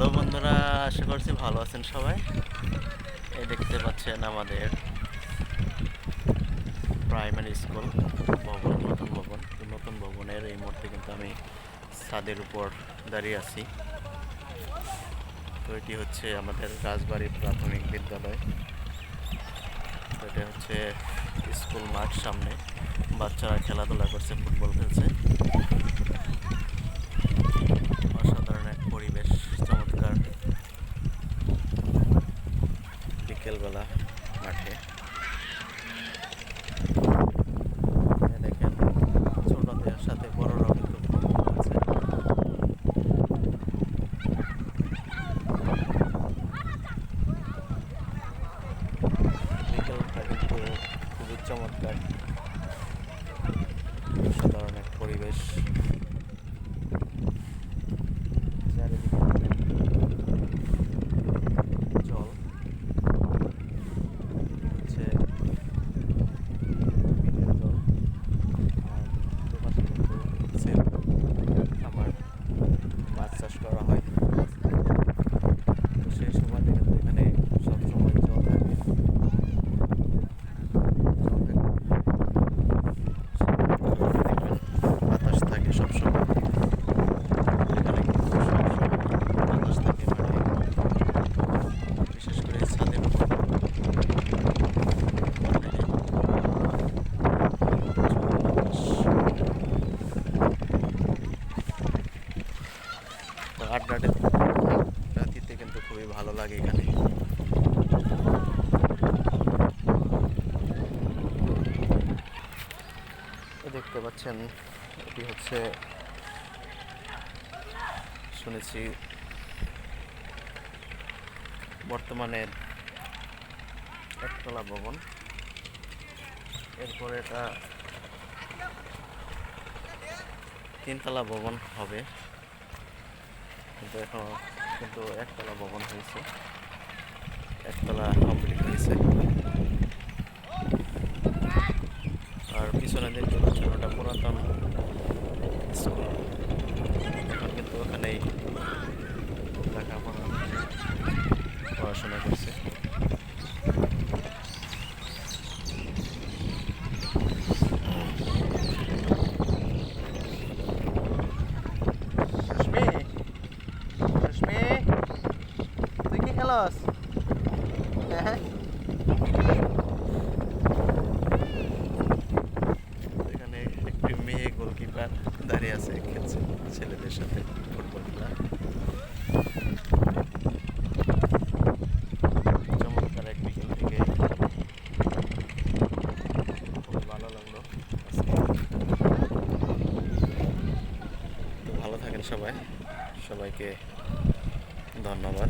Hello বন্ধুরা, আশা করছি ভালো আছেন সবাই। এই দেখতে পাচ্ছেন আমাদের প্রাইমারি স্কুল ভবন, নতুন ভবন। তো নতুন ভবনের এই মুহূর্তে কিন্তু আমি ছাদের উপর দাঁড়িয়ে আছি। তো এটি হচ্ছে আমাদের রাজবাড়ী প্রাথমিক বিদ্যালয়। তো এটা হচ্ছে স্কুল মাঠ, সামনে বাচ্চারা খেলাধুলা করছে, ফুটবল খেলছে। অসাধারণ এক পরিবেশ, চমৎকার বিকেলবেলা মাঠে। দেখেন, ছোটদের সাথে বড়রাও কিন্তু ফুটবল খেলছে। বিকেলটা কিন্তু খুবই চমৎকার, অসাধারণ এক পরিবেশ। চারিদিকে জল, হচ্ছে বিলের জল। আর দুপাশে কিন্তু হচ্ছে আমার মাছ চাষ করা হয়। তো সেই সময় কিন্তু এখানে সবসময় জল থাকে, বাতাস থাকে সবসময়। এখানে কিন্তু সবসময় বাতাস থাকে মাঠে, বিশেষ করে ছাদের উপর। তো আড্ডা দিতে কিন্তু খুবই ভালো লাগে এখানে। দেখতে পাচ্ছেন, এটি হচ্ছে, শুনেছি বর্তমানে একতলা ভবন। এরপরে এটা তিনতলা ভবন হবে, কিন্তু এখন কিন্তু একতলা ভবন হয়েছে, একতলা কমপ্লিট হয়েছে। আর পিছনে দেখতে পাচ্ছেন ওটা পুরাতন স্কুল। এখন কিন্তু ওখানেই লেখাপড়া পড়াশোনা করছে। রশ্মি, রশ্মি, তুই কি খেলস? হ্যাঁ, এখানে একটি মেয়ে গোলকিপার দাঁড়িয়ে আছে, খেলছে ছেলেদের সাথে ফুটবল খেলা। চমৎকার এক বিকেল থেকে খুব ভালো লাগলো আজকে। তো ভালো থাকেন সবাই, সবাইকে ধন্যবাদ।